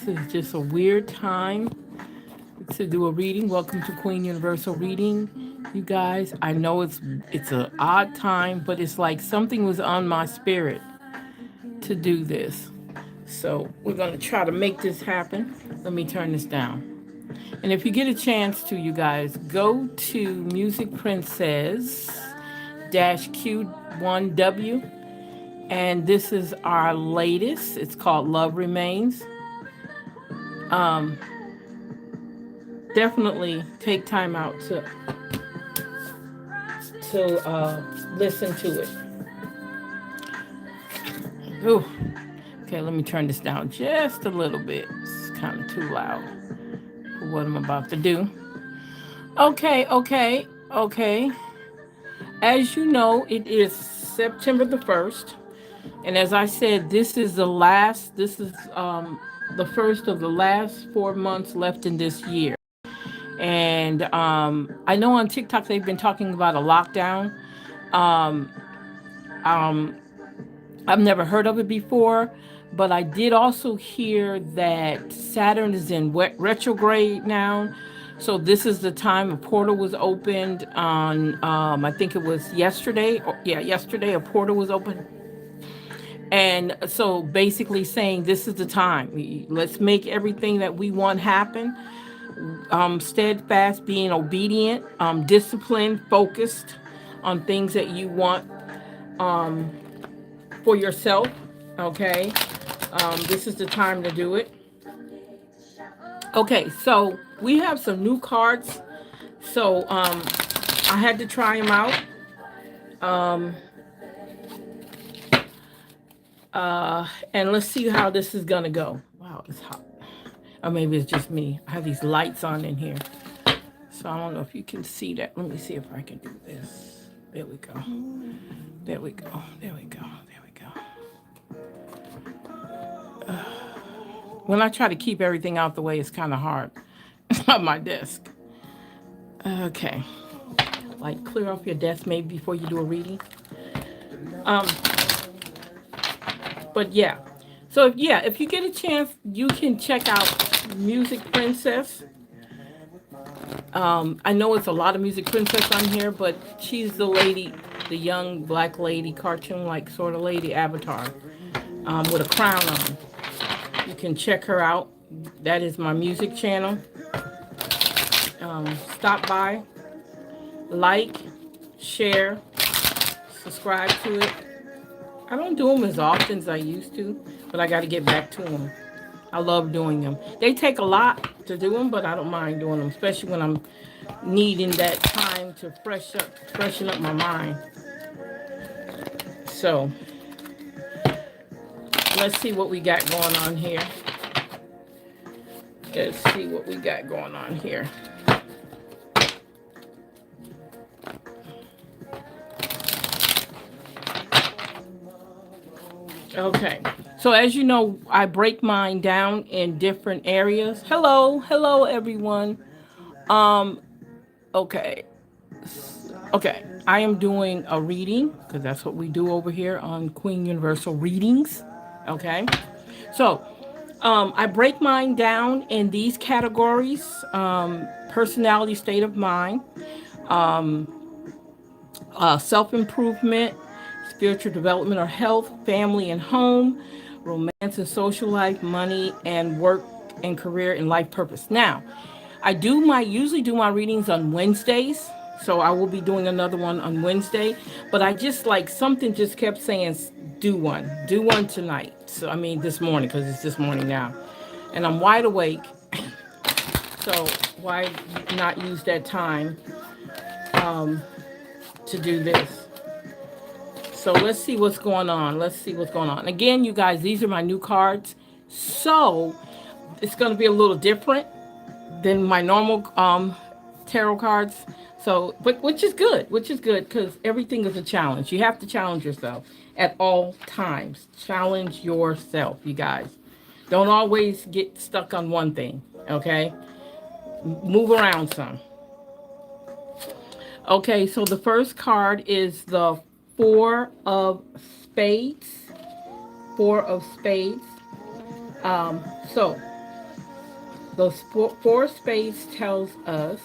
is just a weird time to do a reading. Welcome to Queen Universal Reading, you guys. I know it's an odd time, but it's like something was on my spirit to do this. So we're gonna try to make this happen. Let me turn this down. And if you get a chance to, you guys, go to Music Princess Q1W. And this is our latest. It's called Love Remains. Um, Definitely take time out to listen to it. Ooh. Okay, let me turn this down just a little bit. It's kind of too loud for what I'm about to do. Okay. As you know, it is September the 1st. And as I said, this is the first of the last 4 months left in this year. And I know on TikTok they've been talking about a lockdown. Um, um, I've never heard of it before, but I did also hear that Saturn is in retrograde now. So this is the time a portal was opened on, I think it was yesterday. Yesterday a portal was opened. And so basically saying this is the time. Let's make everything that we want happen. Steadfast, being obedient, disciplined, focused on things that you want um, for yourself. Okay. This is the time to do it. Okay, so we have some new cards. So I had to try them out. Um, and let's see how this is gonna go. Wow, it's hot. Or maybe it's just me. I have these lights on in here. So I don't know if you can see that. Let me see if I can do this. There we go. There we go. There we go. There we go. When I try to keep everything out the way, it's kind of hard on my desk. Okay. Like clear off your desk maybe before you do a reading. Um, but yeah. So if you get a chance, you can check out Music Princess. I know it's a lot of Music Princess on here, but she's the lady, the young black lady, cartoon-like sort of lady avatar, with a crown on. You can check her out. That is my music channel. Stop by, like, share, subscribe to it. I don't do them as often as I used to, but I got to get back to them. I love doing them. They take a lot to do them, but I don't mind doing them, especially when I'm needing that time to freshen up my mind. So let's see what we got going on here. Let's see what we got going on here. Okay. So as you know, I break mine down in different areas. Hello everyone. Um okay. Okay. I am doing a reading because that's what we do over here on Queen Universal Readings. Okay. So, I break mine down in these categories: personality, state of mind, um, self-improvement, spiritual development or health, family and home, romance and social life, money and work and career and life purpose. Now, usually do my readings on Wednesdays, so I will be doing another one on Wednesday. But I just like something just kept saying, do one tonight. So I mean this morning because it's this morning now, and I'm wide awake. So why not use that time to do this? So let's see what's going on. Again, you guys, these are my new cards. So it's going to be a little different than my normal tarot cards. So, but which is good because everything is a challenge. You have to challenge yourself at all times. Challenge yourself, you guys. Don't always get stuck on one thing, okay? Move around some. Okay, so the first card is the Four of Spades. So Those four spades tells us.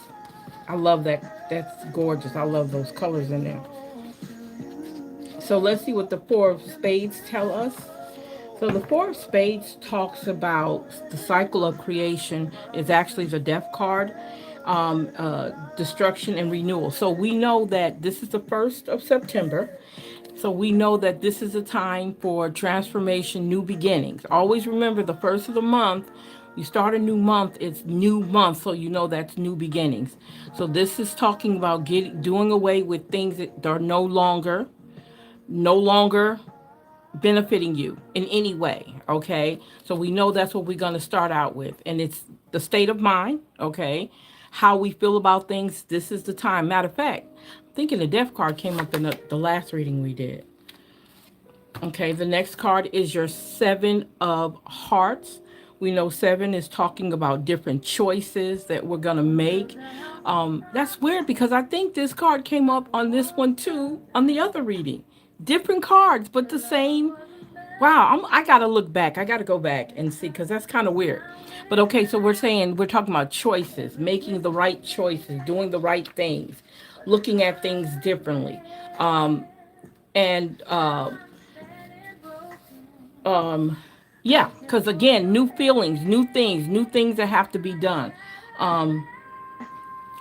I love that. That's gorgeous. I love those colors in there. So let's see what the four of spades tell us. So the four of spades talks about the cycle of creation. Is actually the death card, destruction and renewal. So we know that this is the 1st of September. So we know that this is a time for transformation, new beginnings. Always remember the first of the month, you start a new month, it's new month, so you know that's new beginnings. So this is talking about doing away with things that are no longer benefiting you in any way, okay? So we know that's what we're going to start out with. And it's the state of mind, okay? How we feel about things. This is the time. Matter of fact, I'm thinking the death card came up in the last reading we did. Okay, the next card is your Seven of Hearts. We know seven is talking about different choices that we're going to make. That's weird because I think this card came up on this one too, on the other reading. Different cards, but the same. Wow, I got to look back. I got to go back and see because that's kind of weird. But okay, so we're talking about choices, making the right choices, doing the right things, looking at things differently. And um yeah, because again, new feelings, new things that have to be done. um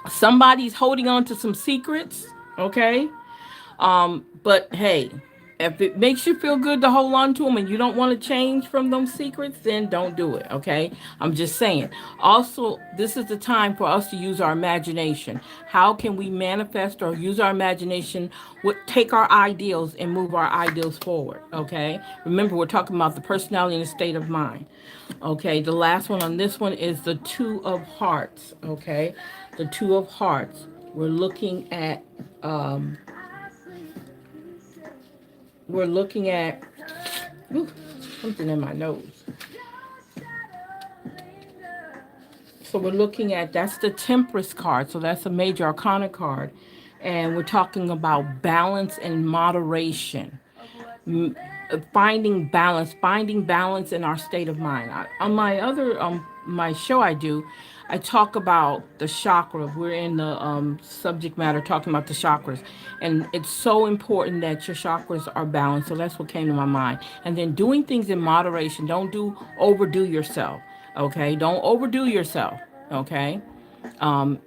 Somebody's holding on to some secrets, okay? But hey, if it makes you feel good to hold on to them and you don't want to change from those secrets, then don't do it, okay? I'm just saying. Also, this is the time for us to use our imagination. How can we manifest or use our imagination, take our ideals and move our ideals forward, okay? Remember, we're talking about the personality and the state of mind. Okay, the last one on this one is the Two of Hearts, okay? The Two of Hearts. We're looking at um, we're looking at ooh, something in my nose. So we're looking at, that's the Temperance card. So that's a major arcana card. And we're talking about balance and moderation. Finding balance in our state of mind. On my other my show I talk about the chakra. We're in the subject matter talking about the chakras, and it's so important that your chakras are balanced. So that's what came to my mind. And then doing things in moderation. Don't overdo yourself. Okay, don't overdo yourself. Okay,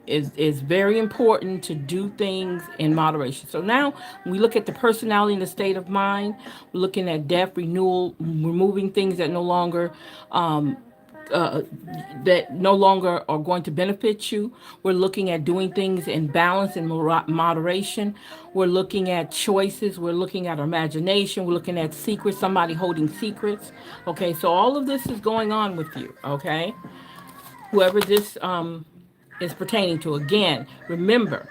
is very important to do things in moderation. So now, when we look at the personality and the state of mind, we're looking at death, renewal, removing things um, uh, that no longer are going to benefit you. We're looking at doing things in balance and moderation. We're looking at choices. We're looking at our imagination. We're looking at secrets, somebody holding secrets. Okay, so all of this is going on with you. Okay, whoever this is pertaining to. Again, remember,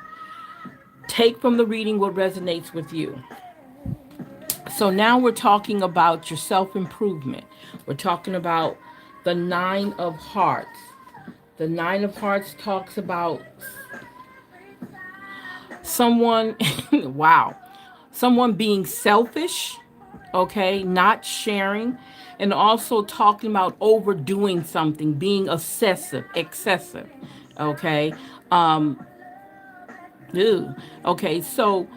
take from the reading what resonates with you. So now we're talking about your self improvement. We're talking about the Nine of Hearts. The Nine of Hearts talks about someone, wow, someone being selfish, okay, not sharing, and also talking about overdoing something, being excessive, okay. Um, Ew. Okay, so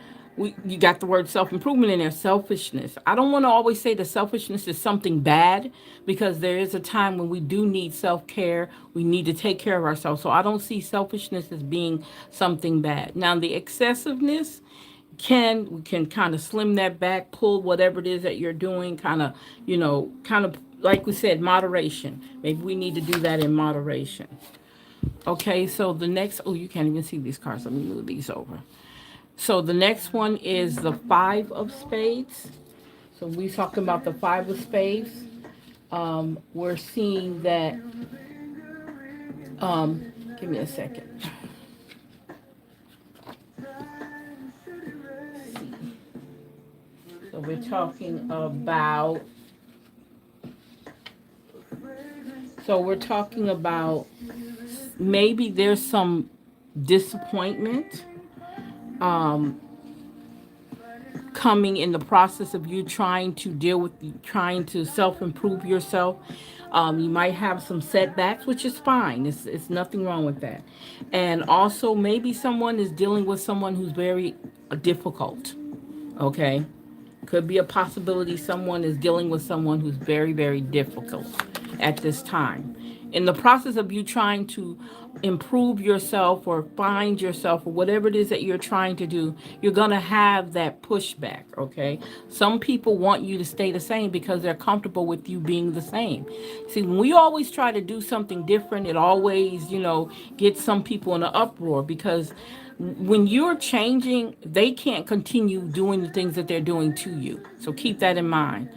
you got the word self improvement in there, selfishness. I don't want to always say that selfishness is something bad because there is a time when we do need self care. We need to take care of ourselves. So I don't see selfishness as being something bad. Now, the excessiveness we can kind of slim that back, pull whatever it is that you're doing, kind of like we said, moderation. Maybe we need to do that in moderation. Okay, so the next, oh, you can't even see these cards. Let me move these over. So the next one is the Five of Spades. So we talking about the Five of Spades. We're seeing that, um, give me a second. So we're talking about, maybe there's some disappointment coming in the process of you trying to self improve yourself. You might have some setbacks, which is fine. It's nothing wrong with that. And also, maybe someone is dealing with someone who's very difficult. Okay, could be a possibility someone is dealing with someone who's very, very difficult at this time. In the process of you trying to improve yourself or find yourself or whatever it is that you're trying to do, you're going to have that pushback, okay? Some people want you to stay the same because they're comfortable with you being the same. See, when we always try to do something different, it always, gets some people in an uproar because when you're changing, they can't continue doing the things that they're doing to you. So keep that in mind.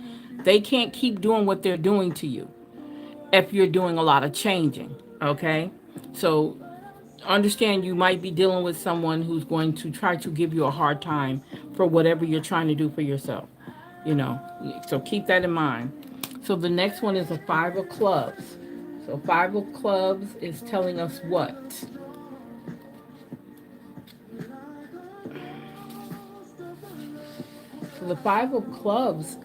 They can't keep doing what they're doing to you if you're doing a lot of changing. Okay? So understand you might be dealing with someone who's going to try to give you a hard time for whatever you're trying to do for yourself. You know. So keep that in mind. So the next one is a five of clubs. So five of clubs is telling us what? So the five of clubs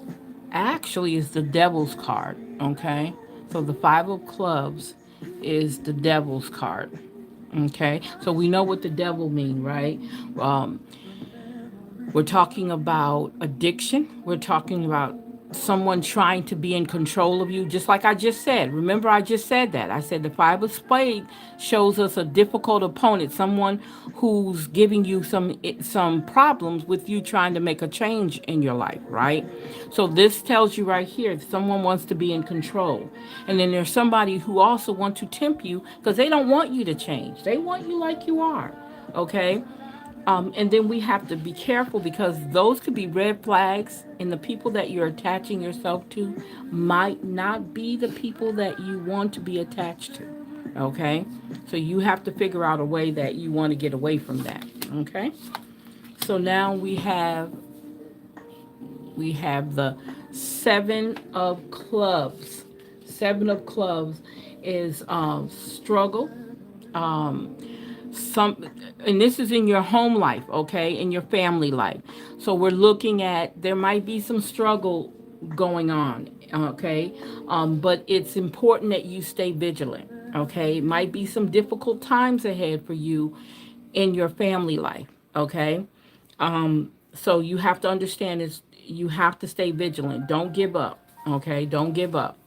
actually is the devil's card, okay? So the five of clubs is the devil's card, okay? So we know what the devil mean, right? Um, we're talking about addiction. We're talking about someone trying to be in control of you, just like I just said. Remember, I just said that. I said the five of spades shows us a difficult opponent, someone who's giving you some problems with you trying to make a change in your life, right? So this tells you right here, someone wants to be in control. And then there's somebody who also wants to tempt you because they don't want you to change. They want you like you are, okay? And then we have to be careful because those could be red flags, and the people that you're attaching yourself to might not be the people that you want to be attached to. Okay? So you have to figure out a way that you want to get away from that. Okay? So now we have the seven of clubs. Seven of clubs is struggle. Um, some and this is in your home life, okay, in your family life. So we're looking at there might be some struggle going on, okay, but it's important that you stay vigilant, okay. It might be some difficult times ahead for you in your family life, okay. So you have to understand is you have to stay vigilant. Don't give up, okay. Don't give up.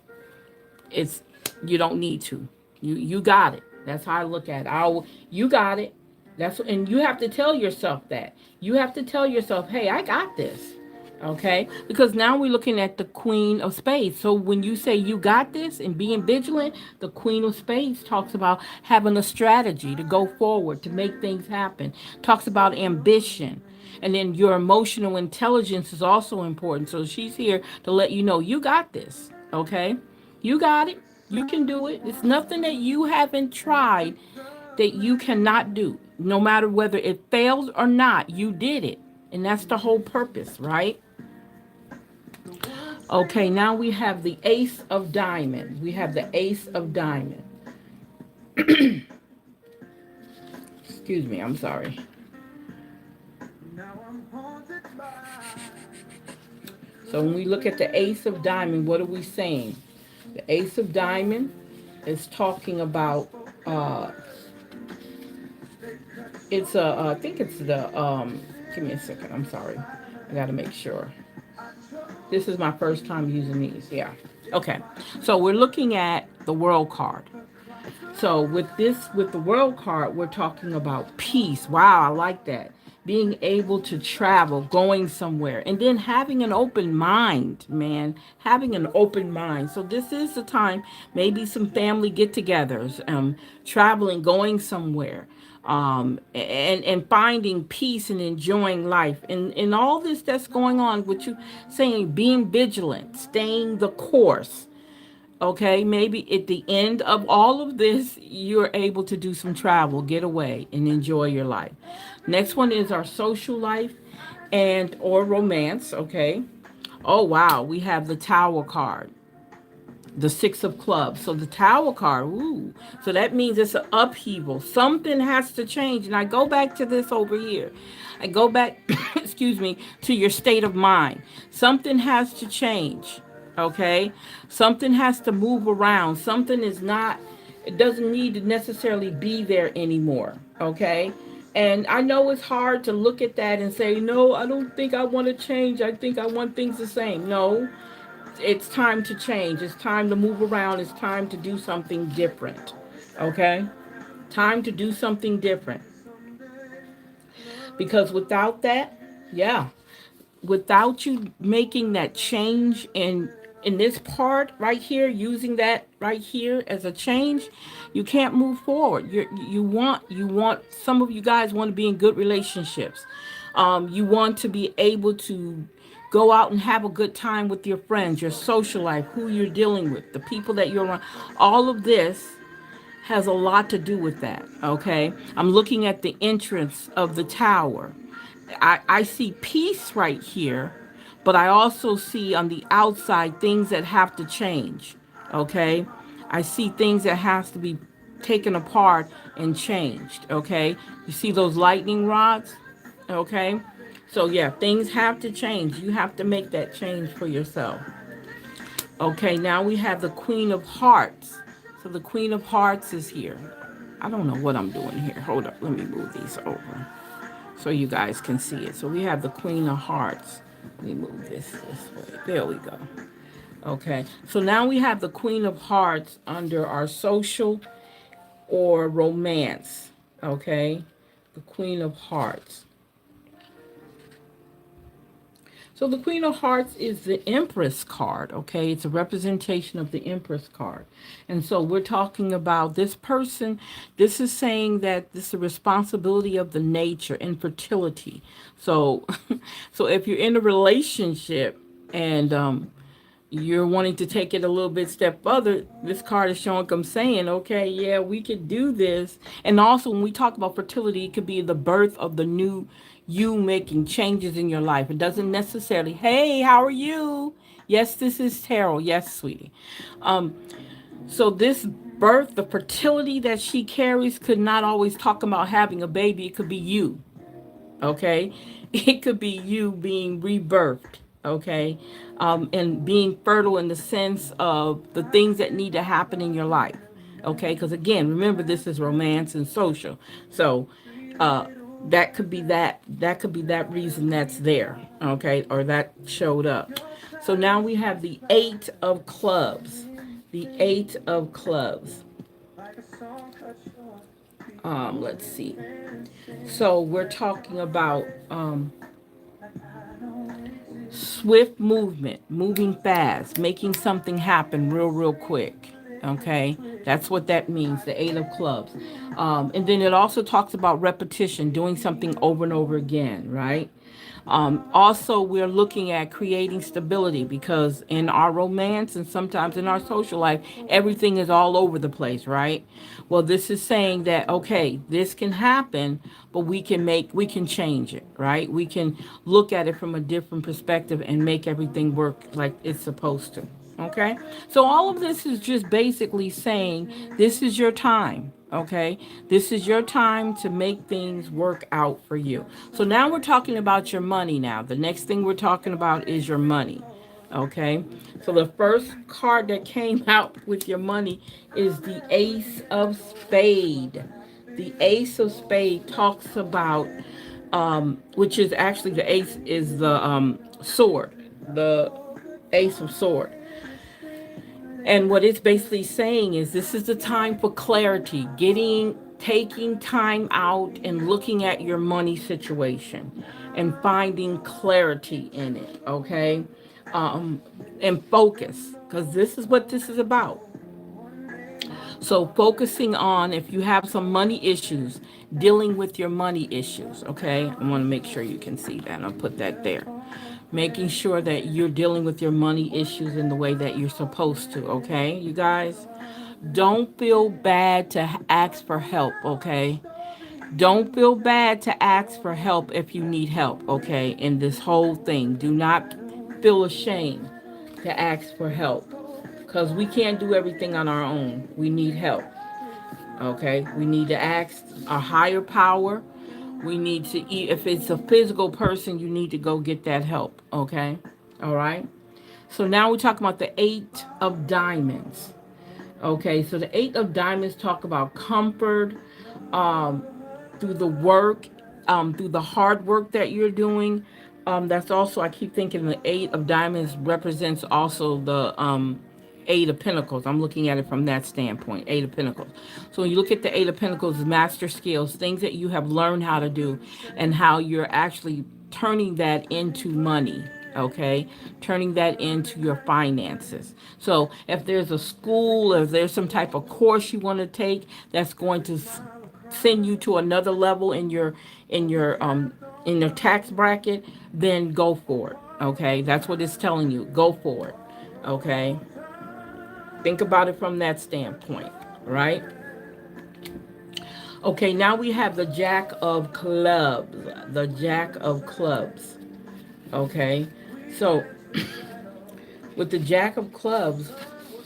It's you don't need to. You got it. That's how I look at it. You got it. And you have to tell yourself that. You have to tell yourself, "Hey, I got this." Okay? Because now we're looking at the Queen of Spades. So when you say you got this and being vigilant, the Queen of Spades talks about having a strategy to go forward, to make things happen. Talks about ambition. And then your emotional intelligence is also important. So she's here to let you know you got this. Okay? You got it. You can do it. It's nothing that you haven't tried that you cannot do. No matter whether it fails or not, you did it. And that's the whole purpose, right? Okay, now we have the Ace of Diamond. We have the Ace of Diamond. Excuse me, I'm sorry. So when we look at the Ace of Diamond, what are we saying? The Ace of Diamond is talking about I think it's the give me a second, I'm sorry. I gotta make sure. This is my first time using these, yeah. Okay. So we're looking at the World card. So with the World card, we're talking about peace. Wow, I like that. Being able to travel, going somewhere, and then having an open mind, man. Having an open mind. So this is the time, maybe some family get-togethers, traveling, going somewhere, and finding peace and enjoying life, and all this that's going on. What you saying? Being vigilant, staying the course. Okay, maybe at the end of all of this, you're able to do some travel, get away, and enjoy your life. Next one is our social life and or romance. Okay. Oh wow, we have the Tower card, the Six of Clubs. So the Tower card, ooh. So that means it's an upheaval. Something has to change. And I go back to this over here. I go back, excuse me, to your state of mind. Something has to change. Okay, something has to move around. Something is not, it doesn't need to necessarily be there anymore. Okay, and I know it's hard to look at that and say, no, I don't think I want to change. I think I want things the same. No, it's time to change. It's time to move around. It's time to do something different. Okay, time to do something different, because without that, yeah, without you making that change in this part right here, using that right here as a change, you can't move forward. You want some of you guys want to be in good relationships. You want to be able to go out and have a good time with your friends, your social life, who you're dealing with, the people that you're around. All of this has a lot to do with that. Okay, I'm looking at the entrance of the tower. I see peace right here, but I also see on the outside things that have to change. Okay, I see things that has to be taken apart and changed. Okay, you see those lightning rods. Okay, so yeah, things have to change. You have to make that change for yourself. Okay, now we have the Queen of Hearts. So the Queen of Hearts is here. I don't know what I'm doing here. Hold up, let me move these over so you guys can see it. So we have the Queen of Hearts. Let me move this way. There we go. Okay, so now we have the Queen of Hearts under our social or romance. Okay, the Queen of Hearts. So the Queen of Hearts is the Empress card, okay? It's a representation of the Empress card. And so we're talking about this person. This is saying that this is a responsibility of the nature, infertility. So so if you're in a relationship and you're wanting to take it a little bit step further, this card is showing I'm saying, okay, yeah, we could do this. And also when we talk about fertility, it could be the birth of the new you, making changes in your life. It doesn't necessarily, hey, how are you? Yes, this is tarot. Yes, sweetie. So this birth, the fertility that she carries, could not always talk about having a baby. It could be you. Okay, it could be you being rebirthed. Okay, and being fertile in the sense of the things that need to happen in your life. Okay, because again, remember, this is romance and social. So uh that could be that reason that's there. Okay, or that showed up. So now we have the 8 of clubs. The 8 of clubs. Let's see. So we're talking about swift movement, moving fast, making something happen real quick. Okay, that's what that means, the 8 of clubs. And then it also talks about repetition, doing something over and over again, right? Also, we're looking at creating stability, because in our romance and sometimes in our social life, everything is all over the place, right? Well, this is saying that, okay, this can happen, but we can change it, right? We can look at it from a different perspective and make everything work like it's supposed to. Okay? So all of this is just basically saying this is your time. Okay? This is your time to make things work out for you. So now we're talking about your money now. The next thing we're talking about is your money. Okay? So the first card that came out with your money is the Ace of Spade. The Ace of Spade talks about which is actually, the ace is the sword, the Ace of Sword. And what it's basically saying is this is the time for clarity, taking time out and looking at your money situation and finding clarity in it, okay? Um, and focus, because this is what this is about. So focusing on, if you have some money issues, dealing with your money issues, okay? I want to make sure you can see that. I'll put that there. Making sure that you're dealing with your money issues in the way that you're supposed to, okay? You guys, don't feel bad to ask for help, okay? Don't feel bad to ask for help if you need help, okay? In this whole thing, do not feel ashamed to ask for help, because we can't do everything on our own. We need help. Okay, we need to ask a higher power. We need to eat. If it's a physical person, you need to go get that help. Okay, all right. So now we're talking about the Eight of Diamonds. Okay, so the Eight of Diamonds talk about comfort, um, through the work, through the hard work that you're doing. That's also, I keep thinking the Eight of Diamonds represents also the Eight of Pentacles. I'm looking at it from that standpoint, Eight of Pentacles. So when you look at the Eight of Pentacles, master skills, things that you have learned how to do, and how you're actually turning that into money. Okay, turning that into your finances. So if there's a school, or if there's some type of course you want to take that's going to send you to another level in your tax bracket, then go for it. Okay, that's what it's telling you. Go for it. Okay, think about it from that standpoint, right? Okay, now we have the Jack of Clubs. The Jack of Clubs. Okay, so with the Jack of Clubs,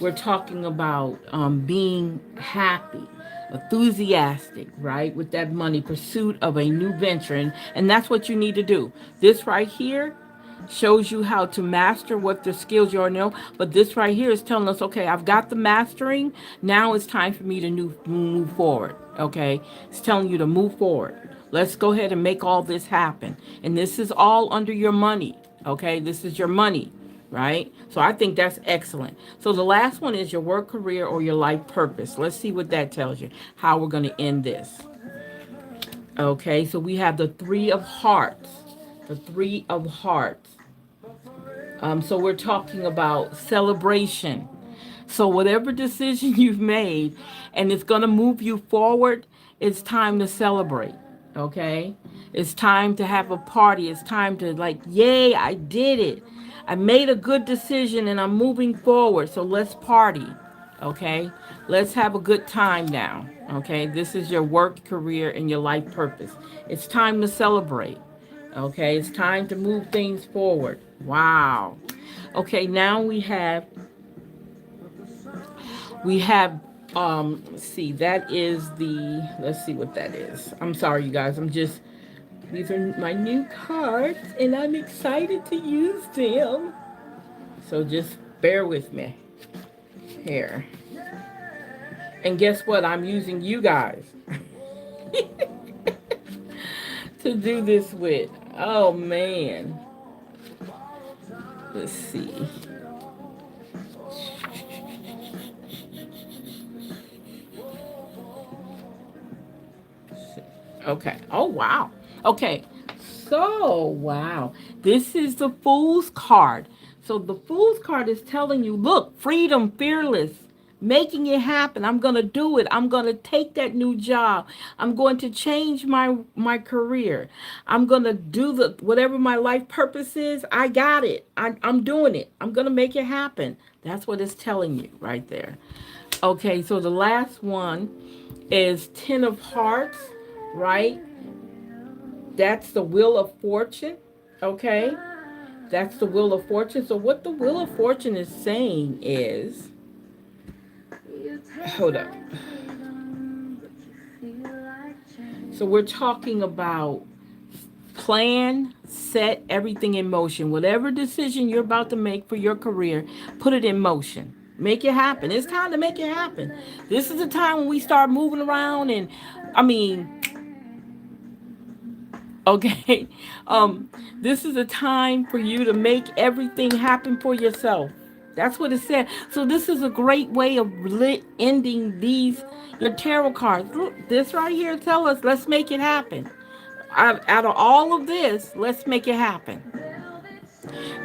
we're talking about being happy, enthusiastic, right? With that money, pursuit of a new venture. And that's what you need to do. This right here shows you how to master what the skills you already know. But this right here is telling us, okay, I've got the mastering. Now it's time for me to move forward. Okay, it's telling you to move forward. Let's go ahead and make all this happen. And this is all under your money. Okay, this is your money, right? So I think that's excellent. So the last one is your work career or your life purpose. Let's see what that tells you, how we're going to end this. Okay, so we have the Three of Hearts. The Three of Hearts. So we're talking about celebration. So whatever decision you've made and it's going to move you forward, it's time to celebrate. Okay? It's time to have a party. It's time to, like, yay, I did it. I made a good decision and I'm moving forward. So let's party. Okay? Let's have a good time now. Okay? This is your work, career, and your life purpose. It's time to celebrate. Okay? It's time to move things forward. Wow. Okay, now we have let's see, that is the, let's see what that is. I'm sorry, you guys. These are my new cards and I'm excited to use them. So just bear with me here. And guess what? I'm using you guys to do this with. Oh man. Let's see. Okay. Oh, wow. Okay. So, wow. This is the Fool's card. So, the Fool's card is telling you, look, freedom, fearless, making it happen. I'm going to do it. I'm going to take that new job. I'm going to change my career. I'm going to do the whatever my life purpose is. I got it. I'm doing it. I'm going to make it happen. That's what it's telling you right there. Okay, so the last one is Ten of Hearts, right? That's the Wheel of Fortune. Okay, that's the Wheel of Fortune. So what the Wheel of Fortune is saying is, hold up. So we're talking about plan, set everything in motion. Whatever decision you're about to make for your career, put it in motion. Make it happen. It's time to make it happen. This is the time when we start moving around and, I mean, okay, this is a time for you to make everything happen for yourself. That's what it said. So this is a great way of ending these your tarot cards. Look, this right here tell us, let's make it happen. Out of all of this, let's make it happen.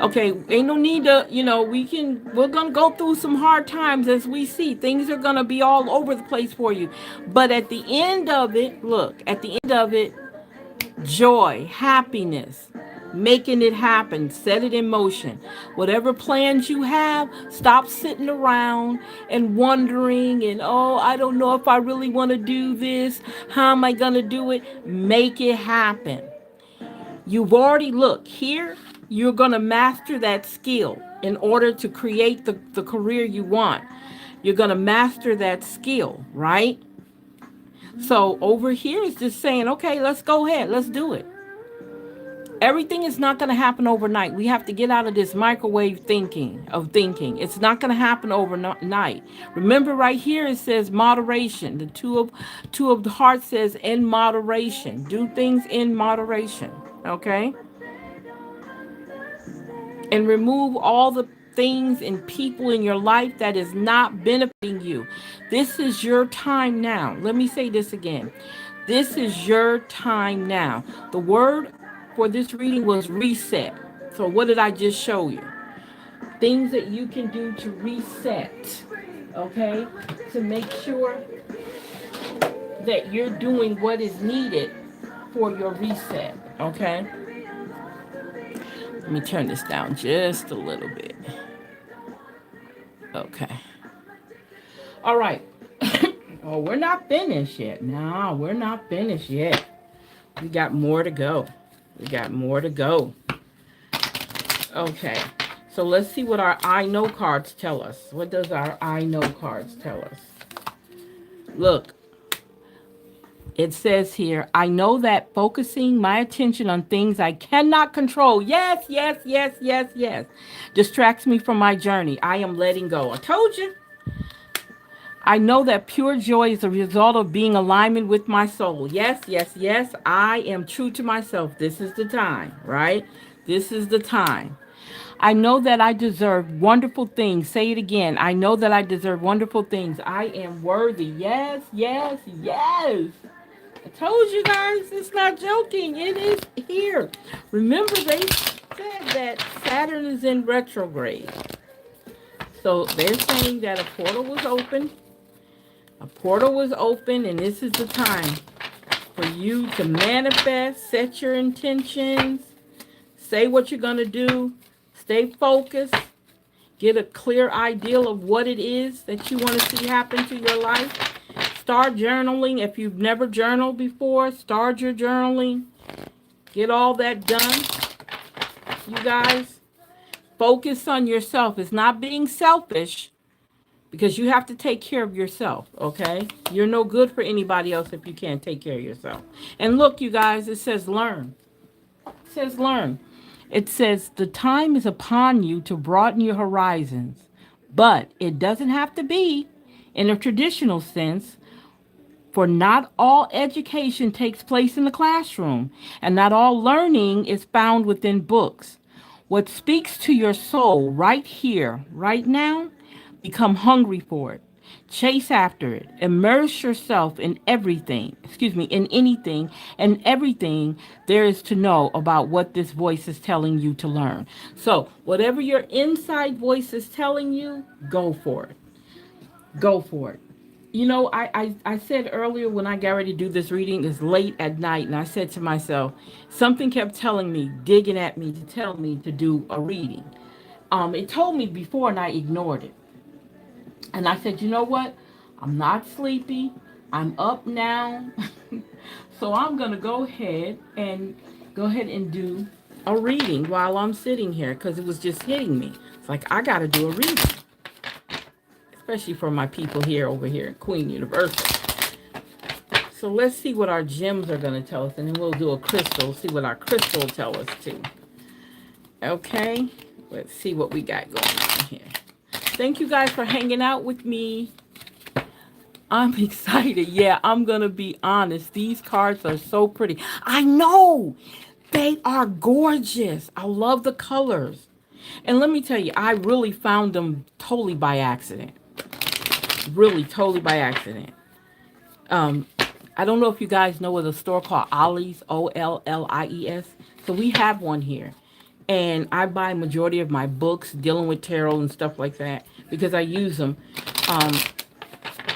Okay, ain't no need to, we're gonna go through some hard times as we see. Things are gonna be all over the place for you. But at the end of it, look, at the end of it, joy, happiness, making it happen, set it in motion. Whatever plans you have, stop sitting around and wondering and, oh, I don't know if I really want to do this. How am I going to do it? Make it happen. You've already, look, here, you're going to master that skill in order to create the career you want. You're going to master that skill, right? So over here is just saying, okay, let's go ahead. Let's do it. Everything is not going to happen overnight. We have to get out of this microwave thinking. It's not going to happen overnight. Remember right here it says moderation. The two of the heart says in moderation. Do things in moderation, okay? And remove all the things and people in your life that is not benefiting you. This is your time now. Let me say this again. This is your time now. The word for this reading was reset. So what did I just show you? Things that you can do to reset, okay? To make sure that you're doing what is needed for your reset, okay? Let me turn this down just a little bit. Okay. All right. Oh, we're not finished yet. No, we're not finished yet. We got more to go. We got more to go. Okay. So let's see what our I know cards tell us. What does our I know cards tell us? Look, it says here, I know that focusing my attention on things I cannot control, yes, distracts me from my journey. I am letting go. I told you. I know that pure joy is a result of being in alignment with my soul. Yes. I am true to myself. This is the time, right? This is the time. I know that I deserve wonderful things. Say it again. I know that I deserve wonderful things. I am worthy. Yes. I told you guys, it's not joking. It is here. Remember, they said that Saturn is in retrograde. So they're saying that a portal was open. A portal was open, and this is the time for you to manifest, set your intentions, say what you're going to do, stay focused, get a clear idea of what it is that you want to see happen to your life. Start journaling. If you've never journaled before, start your journaling. Get all that done. You guys, focus on yourself. It's not being selfish because you have to take care of yourself, okay? You're no good for anybody else if you can't take care of yourself. And look, you guys, it says learn. It says learn. It says the time is upon you to broaden your horizons, but it doesn't have to be in a traditional sense. For not all education takes place in the classroom, and not all learning is found within books. What speaks to your soul right here, right now, become hungry for it. Chase after it. Immerse yourself in in anything and everything there is to know about what this voice is telling you to learn. So, whatever your inside voice is telling you, go for it. Go for it. You know, I said earlier when I got ready to do this reading, it's late at night, and I said to myself, something kept telling me, digging at me to tell me to do a reading. It told me before, and I ignored it. And I said, you know what? I'm not sleepy. I'm up now. So I'm going to go ahead and do a reading while I'm sitting here because it was just hitting me. It's like, I got to do a reading, especially for my people here over here at Queen University. So let's see what our gems are going to tell us, and then we'll do a crystal, see what our crystal will tell us too. Okay, let's see what we got going on here. Thank you guys for hanging out with me. I'm excited. Yeah, I'm going to be honest. These cards are so pretty. I know. They are gorgeous. I love the colors. And let me tell you, I really found them totally by accident. Really, totally by accident. I don't know if you guys know of a store called Ollie's, Ollies. So we have one here. And I buy majority of my books dealing with tarot and stuff like that because I use them.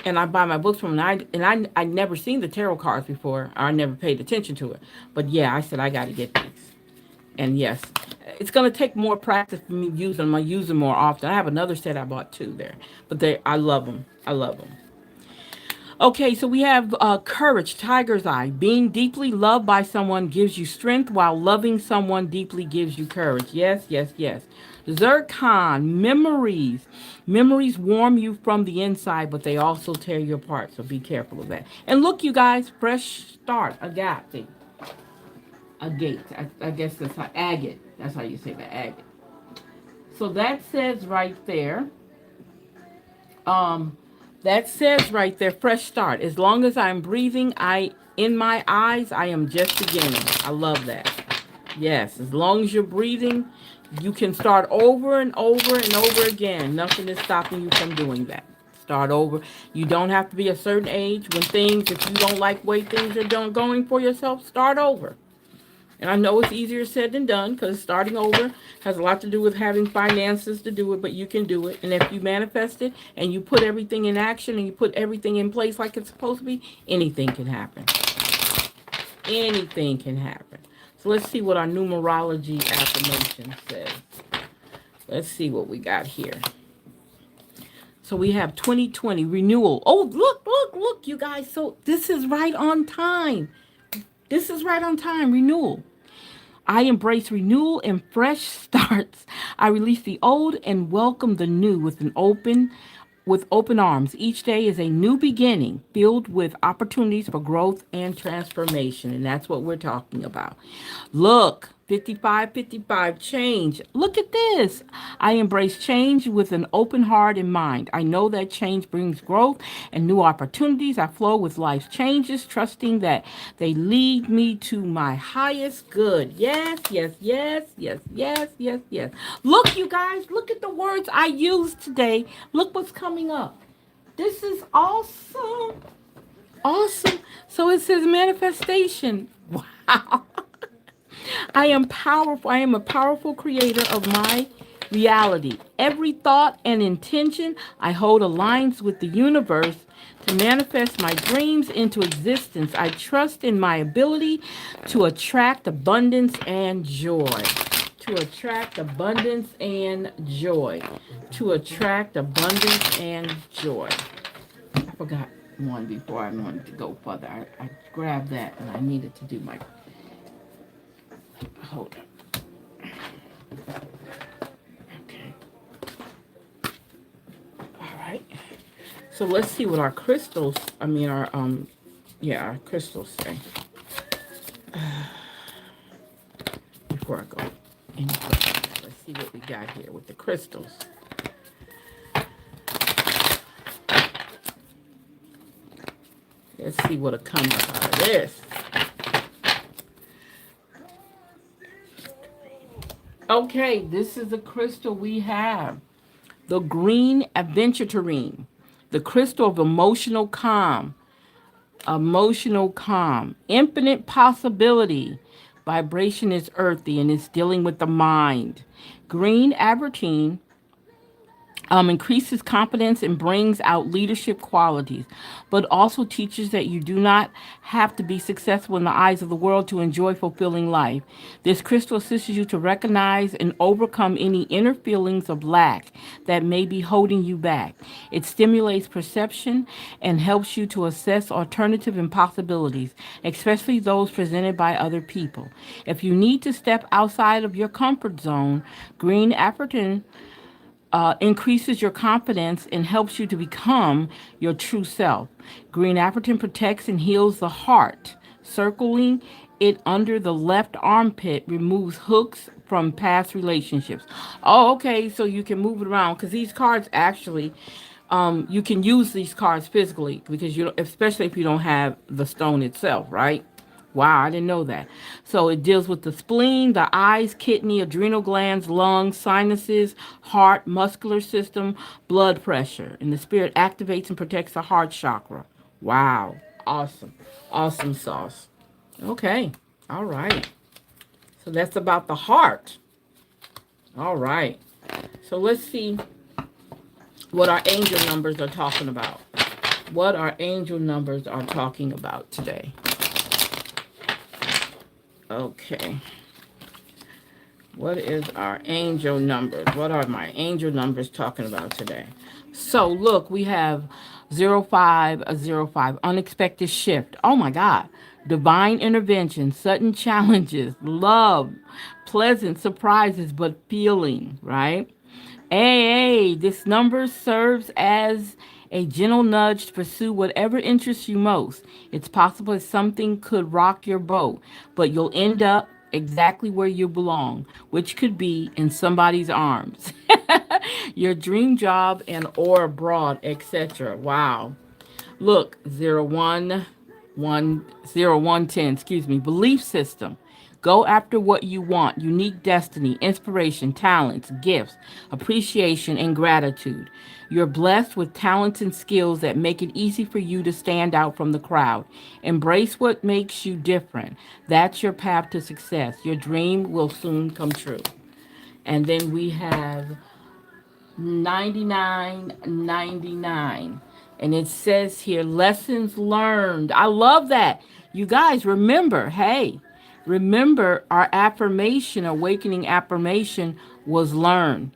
And I buy my books from them. I never seen the tarot cards before. I never paid attention to it. But yeah, I said I got to get these. And yes, it's going to take more practice for me using them. I use them more often. I have another set I bought too there. But I love them. I love them. Okay, so we have courage, tiger's eye. Being deeply loved by someone gives you strength, while loving someone deeply gives you courage. Yes. Zircon, memories. Memories warm you from the inside, but they also tear you apart, so be careful of that. And look, you guys, fresh start, Agate. agate. I guess that's how agate. That's how you say the agate. So that says right there. Um, that says right there, fresh start. As long as I'm breathing, I in my eyes, I am just beginning. I love that. Yes, as long as you're breathing, you can start over and over and over again. Nothing is stopping you from doing that. Start over. You don't have to be a certain age. When things, if you don't like the way things are done, going for yourself, start over. And I know it's easier said than done because starting over has a lot to do with having finances to do it, but you can do it. And if you manifest it and you put everything in action and you put everything in place like it's supposed to be, anything can happen. Anything can happen. So let's see what our numerology affirmation says. Let's see what we got here. So we have 2020 renewal. Oh, look, you guys. So this is right on time. This is right on time. Renewal. I embrace renewal and fresh starts. I release the old and welcome the new with open arms. Each day is a new beginning filled with opportunities for growth and transformation. And that's what we're talking about. Look, 5555 change. Look at this. I embrace change with an open heart and mind. I know that change brings growth and new opportunities. I flow with life's changes, trusting that they lead me to my highest good. Yes, yes, yes, yes, yes, yes, yes. Look, you guys, look at the words I used today. Look what's coming up. This is awesome. Awesome. So it says manifestation. Wow. I am powerful. I am a powerful creator of my reality. Every thought and intention I hold aligns with the universe to manifest my dreams into existence. I trust in my ability to attract abundance and joy. To attract abundance and joy. To attract abundance and joy. I forgot one before I wanted to go further. I grabbed that and I needed to do my. Hold on. Okay. All right. So let's see what our crystals, our crystals say. Before I go any further, let's see what we got here with the crystals. Let's see what'll come up out of this. Okay, this is the crystal we have. The green aventurine. The crystal of emotional calm. Emotional calm. Infinite possibility. Vibration is earthy and it's dealing with the mind. Green aventurine increases confidence and brings out leadership qualities, but also teaches that you do not have to be successful in the eyes of the world to enjoy fulfilling life. This crystal assists you to recognize and overcome any inner feelings of lack that may be holding you back. It stimulates perception and helps you to assess alternative and possibilities, especially those presented by other people. If you need to step outside of your comfort zone, green African increases your confidence and helps you to become your true self. Green African protects and heals the heart. Circling it under the left armpit removes hooks from past relationships. Oh, okay, so you can move it around because these cards actually, you can use these cards physically because you, especially if you don't have the stone itself, right? Wow, I didn't know that. So it deals with the spleen, the eyes, kidney, adrenal glands, lungs, sinuses, heart, muscular system, blood pressure. And the spirit activates and protects the heart chakra. Wow. Awesome. Awesome sauce. Okay. All right. So that's about the heart. All right. So let's see what our angel numbers are talking about. What our angel numbers are talking about today. Okay. What is our angel numbers? What are my angel numbers talking about today? So look, we have 0505, unexpected shift. Oh my God. Divine intervention, sudden challenges, love, pleasant surprises, but feeling, right? Hey, this number serves as a gentle nudge to pursue whatever interests you most. It's possible that something could rock your boat, but you'll end up exactly where you belong, which could be in somebody's arms, your dream job, and or abroad, etc. Wow. Look, 0110, excuse me, belief system. Go after what you want, unique destiny, inspiration, talents, gifts, appreciation, and gratitude. You're blessed with talents and skills that make it easy for you to stand out from the crowd. Embrace what makes you different. That's your path to success. Your dream will soon come true. And then we have 9999, and it says here lessons learned. I love that. You guys remember, hey, remember our affirmation, awakening affirmation was learn.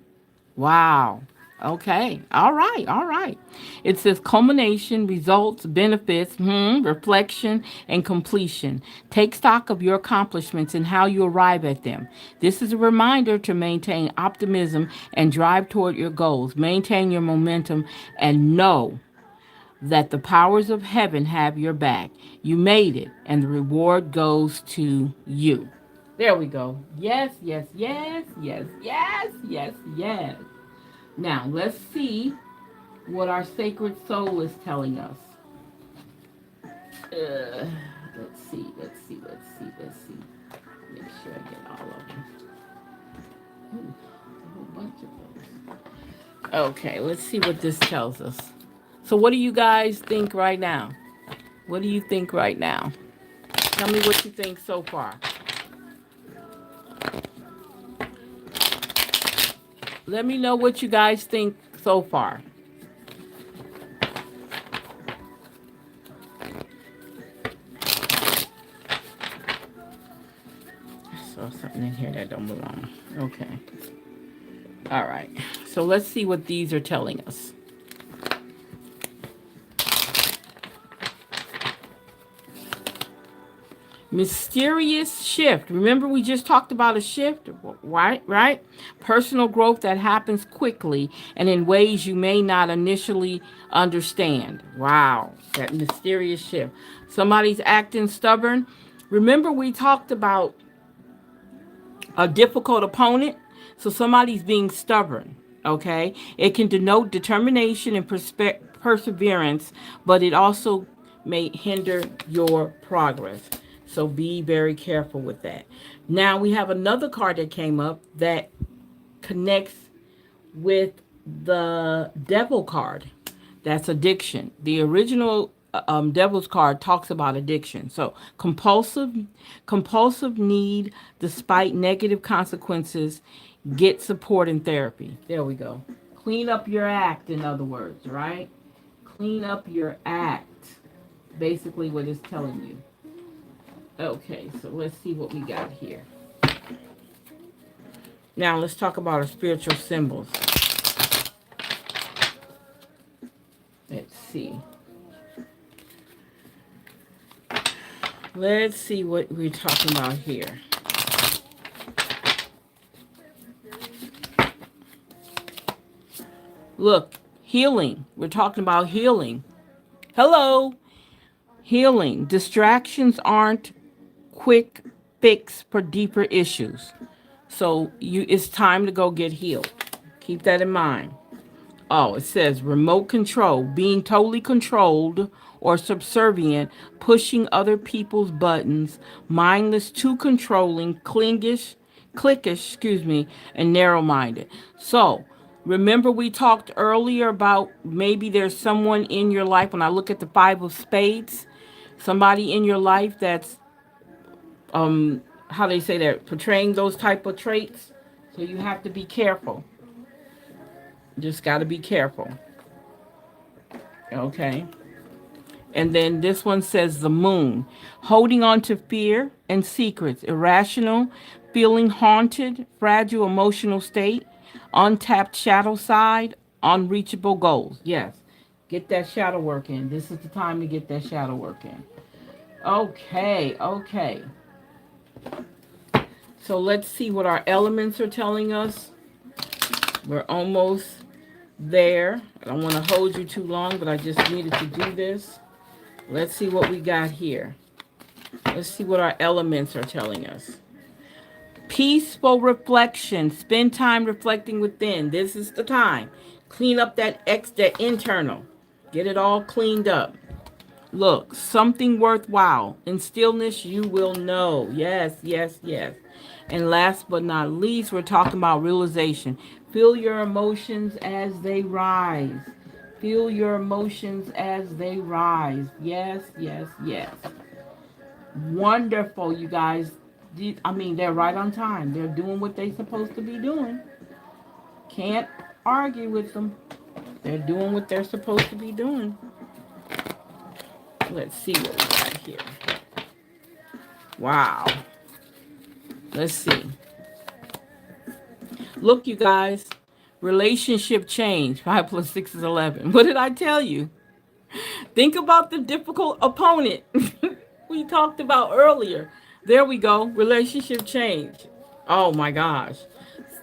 Wow. Okay. All right. All right. It says culmination, results, benefits, reflection, and completion. Take stock of your accomplishments and how you arrive at them. This is a reminder to maintain optimism and drive toward your goals. Maintain your momentum and know that the powers of heaven have your back. You made it, and the reward goes to you. There we go. Yes, yes, yes, yes, yes, yes, yes. Now, let's see what our sacred soul is telling us. Let's see, let's see, let's see, let's see. Make sure I get all of them. Ooh, a whole bunch of those. Okay, let's see what this tells us. So, what do you guys think right now? What do you think right now? Tell me what you think so far. Let me know what you guys think so far. I saw something in here that don't belong. Okay. All right. So let's see what these are telling us. Mysterious shift. Remember, we just talked about a shift, right? Right? Personal growth that happens quickly and in ways you may not initially understand. Wow, that mysterious shift. Somebody's acting stubborn. Remember, we talked about a difficult opponent. So somebody's being stubborn. Okay, it can denote determination and perseverance, but it also may hinder your progress. So be very careful with that. Now we have another card that came up that connects with the devil card. That's addiction. The original devil's card talks about addiction. So compulsive need despite negative consequences. Get support and therapy. There we go. Clean up your act, in other words, right? Clean up your act. Basically what it's telling you. Okay, so let's see what we got here. Now let's talk about our spiritual symbols. Let's see. Let's see what we're talking about here. Look, healing. We're talking about healing. Hello. Healing. Distractions aren't quick fix for deeper issues. So it's time to go get healed. Keep that in mind. Oh, it says remote control, being totally controlled or subservient, pushing other people's buttons, mindless, too controlling, cliquish, and narrow-minded. So, remember we talked earlier about maybe there's someone in your life, when I look at the 5 of spades, somebody in your life that's, how they say that, portraying those type of traits. So you have to be careful. Just got to be careful. Okay. And then this one says the moon. Holding on to fear and secrets. Irrational, feeling haunted, fragile emotional state, untapped shadow side, unreachable goals. Yes. Get that shadow work in. This is the time to get that shadow work in. Okay. Okay. So let's see what our elements are telling us. We're almost there. I don't want to hold you too long, but I just needed to do this. Let's see what we got here. Let's see what our elements are telling us. Peaceful reflection. Spend time reflecting within. This is the time. Clean up that internal. Get it all cleaned up. Look, something worthwhile. In stillness, you will know. Yes, yes, yes. And last but not least, we're talking about realization. Feel your emotions as they rise. Feel your emotions as they rise. Yes, yes, yes. Wonderful, you guys. I mean, they're right on time. They're doing what they're supposed to be doing. Can't argue with them. They're doing what they're supposed to be doing. Let's see what we got here. Wow. Let's see. Look, you guys. Relationship change. 5 plus 6 is 11. What did I tell you? Think about the difficult opponent we talked about earlier. There we go. Relationship change. Oh my gosh.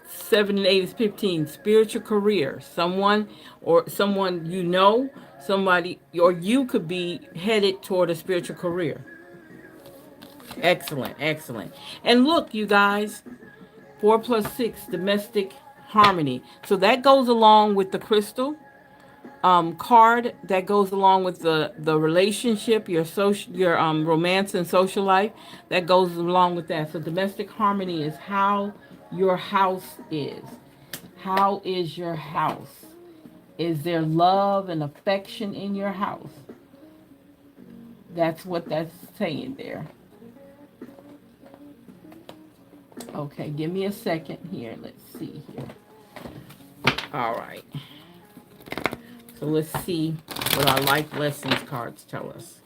7 and 8 is 15. Spiritual career. Someone you know, somebody, or you could be headed toward a spiritual career. Excellent, excellent. And look, you guys, 4 plus 6, domestic harmony. So that goes along with the crystal card, that goes along with the relationship, your romance and social life, that goes along with that. So domestic harmony is how your house is. How is your house? Is there love and affection in your house? That's what that's saying there. Okay, give me a second here. Let's see here. All right. So let's see what our life lessons cards tell us.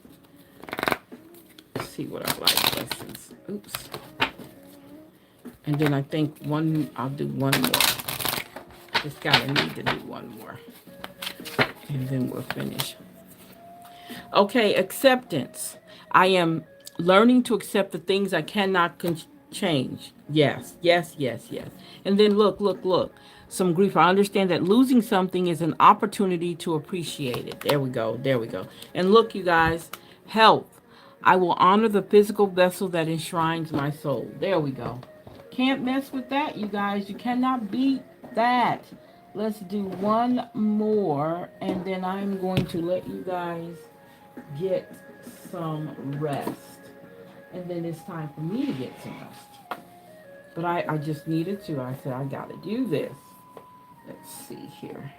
Let's see what our life lessons. Oops. And then I think I'll do one more. Just gotta need to do one more. And then we'll finish. Okay, acceptance. I am learning to accept the things I cannot change. Yes, yes, yes, yes. And then look. Some grief. I understand that losing something is an opportunity to appreciate it. There we go. There we go. And look, you guys, health. I will honor the physical vessel that enshrines my soul. There we go. Can't mess with that, you guys. You cannot beat that. Let's do one more, and then I'm going to let you guys get some rest. And then it's time for me to get some rest. But I just needed to. I said, I got to do this. Let's see here.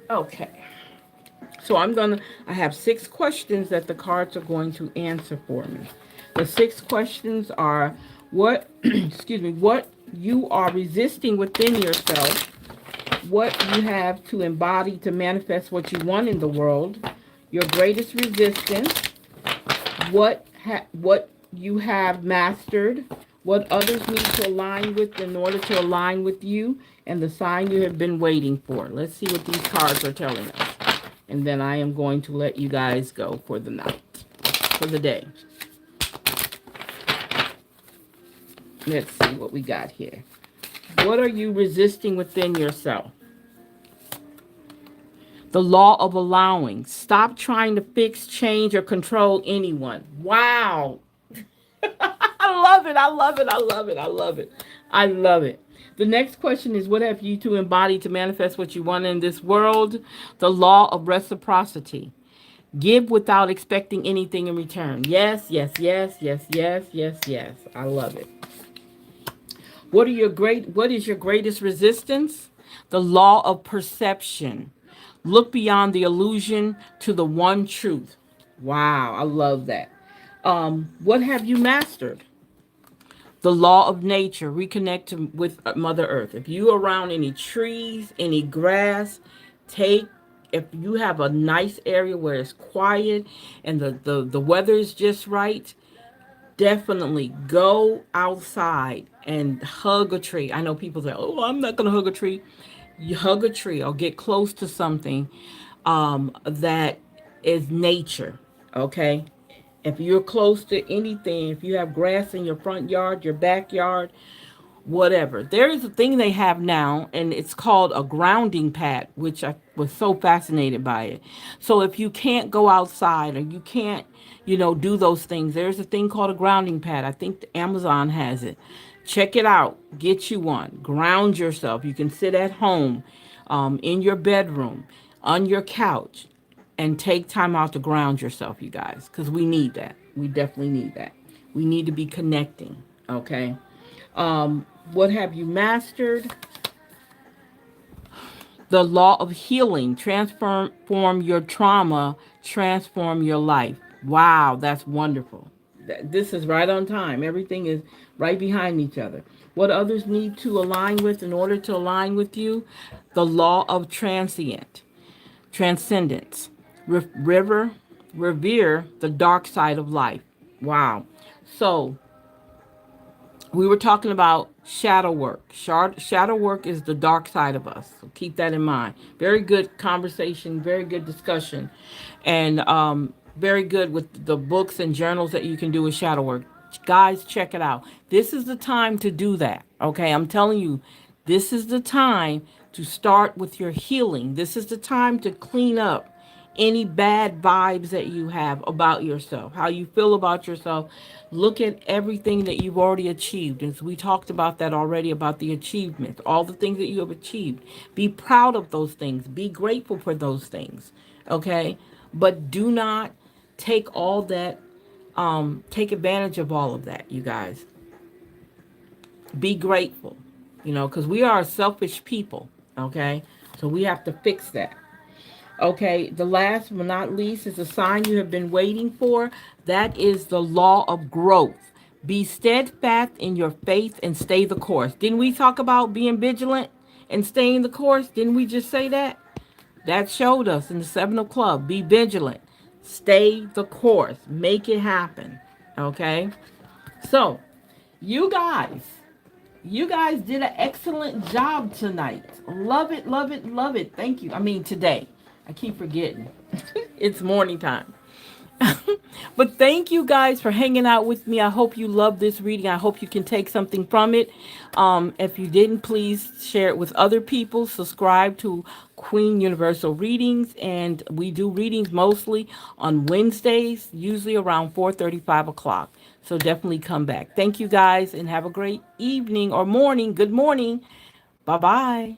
Okay. So I have 6 questions that the cards are going to answer for me. The 6 questions are what, excuse me, what you are resisting within yourself, what you have to embody to manifest what you want in the world, your greatest resistance, what you have mastered, what others need to align with in order to align with you, and the sign you have been waiting for. Let's see what these cards are telling us. And then I am going to let you guys go for the night, for the day. Let's see what we got here. What are you resisting within yourself? The law of allowing. Stop trying to fix, change, or control anyone. Wow. I love it. I love it. I love it. I love it. I love it. The next question is, what have you to embody to manifest what you want in this world? The law of reciprocity. Give without expecting anything in return. Yes, yes, yes, yes, yes, yes, yes. I love it. What is your greatest resistance? The law of perception. Look beyond the illusion to the one truth. Wow, I love that. What have you mastered? The law of nature. Reconnect with Mother Earth. If you are around any trees, any grass, if you have a nice area where it's quiet and the weather is just right, definitely go outside and hug a tree. I know people say, oh, I'm not going to hug a tree. You hug a tree or get close to something that is nature, okay? If you're close to anything, if you have grass in your front yard, your backyard, whatever. There is a thing they have now, and it's called a grounding pad, which I was so fascinated by it. So if you can't go outside or you can't, do those things, there's a thing called a grounding pad. I think Amazon has it. Check it out. Get you one. Ground yourself. You can sit at home, in your bedroom, on your couch, and take time out to ground yourself, you guys, because we need that. We definitely need that. We need to be connecting. Okay. What have you mastered? The law of healing. Transform your trauma, transform your life. Wow, that's wonderful. This is right on time. Everything is right behind each other. What others need to align with in order to align with you? The law of transcendence. River, revere the dark side of life. Wow. So, we were talking about shadow work. Shadow work is the dark side of us. So keep that in mind. Very good conversation, very good discussion, and very good with the books and journals that you can do with shadow work. Guys, check it out. This is the time to do that. Okay, I'm telling you, this is the time to start with your healing. This is the time to clean up any bad vibes that you have about yourself, how you feel about yourself. Look at everything that you've already achieved. As we talked about that already, about the achievements, all the things that you have achieved. Be proud of those things. Be grateful for those things. Okay? But do not take all that, take advantage of all of that, you guys. Be grateful, because we are a selfish people. Okay? So we have to fix that. Okay, the last but not least is a sign you have been waiting for. That is the law of growth. Be steadfast in your faith and stay the course. Didn't we talk about being vigilant and staying the course? Didn't we just say that? That showed us in the 7 of Club. Be vigilant. Stay the course. Make it happen. Okay? So, you guys, you guys did an excellent job tonight. Love it, love it, love it. Thank you. I mean, today. I keep forgetting. It's morning time. But thank you guys for hanging out with me. I hope you love this reading. I hope you can take something from it. If you didn't, please share it with other people. Subscribe to Queen Universal Readings, and we do readings mostly on Wednesdays, usually around 4:30, 5 o'clock. So definitely come back. Thank you guys, and have a great evening or morning. Good morning. Bye bye.